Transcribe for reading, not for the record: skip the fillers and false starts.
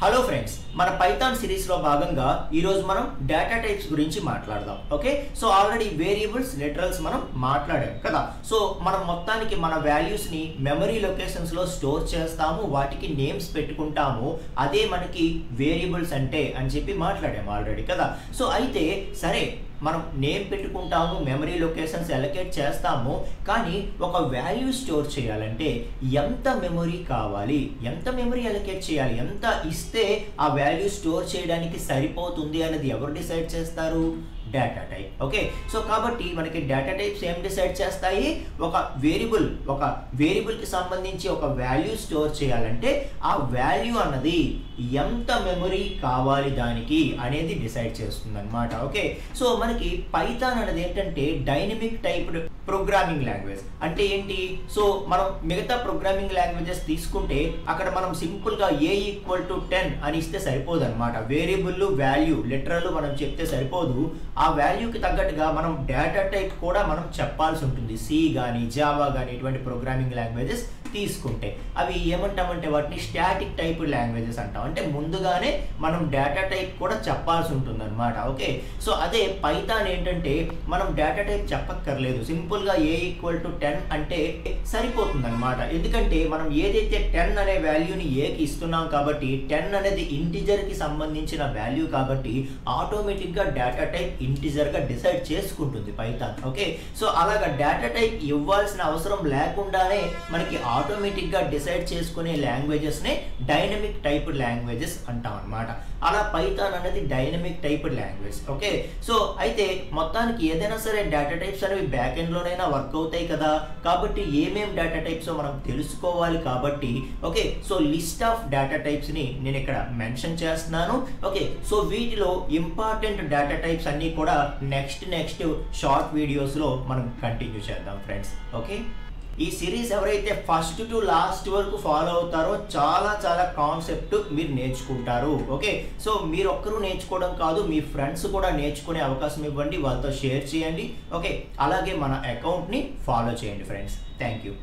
Hello friends, మన Python series లో భాగంగా ఈ రోజు మనం డేటా టైప్స్ గురించి మాట్లాడదాం. Okay, so already variables, literals మనం మాట్లాడాం కదా. సో మనం మొత్తానికి మన వాల్యూస్ ని మెమరీ లొకేషన్స్ లో స్టోర్ చేస్తాము, వాటికి నేమ్స్ పెట్టుకుంటాము. అదే మనకి వేరియబుల్స్ అంటే అని చెప్పి మాట్లాడాము ఆల్రెడీ కదా. సో అయితే సరే, మనం నేమ్ పెట్టుకుంటాము, మెమరీ లొకేషన్స్ అలొకేట్ చేస్తాము. కానీ ఒక వాల్యూ స్టోర్ చేయాలంటే ఎంత మెమరీ కావాలి, ఎంత మెమరీ అలొకేట్ చేయాలి, ఎంత ఇస్తే ఆ వాల్యూ స్టోర్ చేయడానికి సరిపోతుంది అనేది ఎవరు డిసైడ్ చేస్తారు? Data type. ఓకే, సో కాబట్టి మనకి డేటా టైప్స్ ఏం డిసైడ్ చేస్తాయి? ఒక వేరియబుల్కి సంబంధించి ఒక వాల్యూ స్టోర్ చేయాలంటే ఆ వాల్యూ అన్నది ఎంత మెమరీ కావాలి దానికి అనేది డిసైడ్ చేస్తుంది అనమాట. ఓకే, సో మనకి పైథాన్ అనేది ఏంటంటే డైనమిక్ టైప్డ్ ప్రోగ్రామింగ్ లాంగ్వేజ్. అంటే ఏంటి? సో మనం మిగతా ప్రోగ్రామింగ్ లాంగ్వేజెస్ తీసుకుంటే అక్కడ మనం సింపుల్గా a=10 అని ఇస్తే సరిపోదు అనమాట. వేరియబుల్, వాల్యూ, లిటరల్ మనం చెప్తే సరిపోదు. ఆ వాల్యూకి తగ్గట్టుగా మనం డేటా టైప్ కూడా మనం చెప్పాల్సి ఉంటుంది. సి కానీ, జావా కానీ ఇటువంటి ప్రోగ్రామింగ్ లాంగ్వేజెస్ తీసుకుంటే అవి ఏమంటామంటే వాటిని స్టాటిక్ టైప్ లాంగ్వేజెస్ అంటాం. అంటే ముందుగానే మనం డేటా టైప్ కూడా చెప్పాల్సి ఉంటుంది అనమాట. ఓకే, సో అదే పైథాన్ ఏంటంటే మనం డేటా టైప్ చెప్పక్కర్లేదు. సింపుల్గా a=10 అంటే సరిపోతుంది అనమాట. ఎందుకంటే మనం ఏదైతే 10 అనే వాల్యూని ఏకి ఇస్తున్నాం కాబట్టి 10 అనేది ఇంటిజర్కి సంబంధించిన వాల్యూ కాబట్టి ఆటోమేటిక్గా డేటా టైప్ ఇంటిజర్గా డిసైడ్ చేసుకుంటుంది పైథాన్. ఓకే, సో అలాగా డేటా టైప్ ఇవ్వాల్సిన అవసరం లేకుండానే మనకి ఆటోమేటిక్గా డిసైడ్ చేసుకునే లాంగ్వేజెస్నే డైనమిక్ టైప్డ్ లాంగ్వేజెస్ అంటాం అనమాట. అలా పైథాన్ అనేది dynamic typed language. Okay, so అయితే మొత్తానికి ఏదైనా సరే డేటా టైప్స్ అనేవి బ్యాక్ ఎండ్లోనైనా వర్క్ అవుతాయి కదా. కాబట్టి ఏమేం డేటా టైప్స్ మనం తెలుసుకోవాలి కాబట్టి okay, so list of data టైప్స్ని నేను ఇక్కడ మెన్షన్ చేస్తున్నాను. ఓకే, సో వీటిలో ఇంపార్టెంట్ డేటా టైప్స్ అన్నీ కూడా నెక్స్ట్ షార్ట్ వీడియోస్లో మనం కంటిన్యూ చేద్దాం ఫ్రెండ్స్. ఓకే, ఈ సిరీస్ ఎవరైతే ఫస్ట్ టు లాస్ట్ వరకు ఫాలో అవుతారో చాలా కాన్సెప్ట్ మీరు నేర్చుకుంటారు. ఓకే, సో మీరు ఒక్కరూ నేర్చుకోవడం కాదు, మీ ఫ్రెండ్స్ కూడా నేర్చుకునే అవకాశం ఇవ్వండి, వాళ్ళతో షేర్ చేయండి. ఓకే, అలాగే మన అకౌంట్ని ఫాలో చేయండి ఫ్రెండ్స్. Thank you.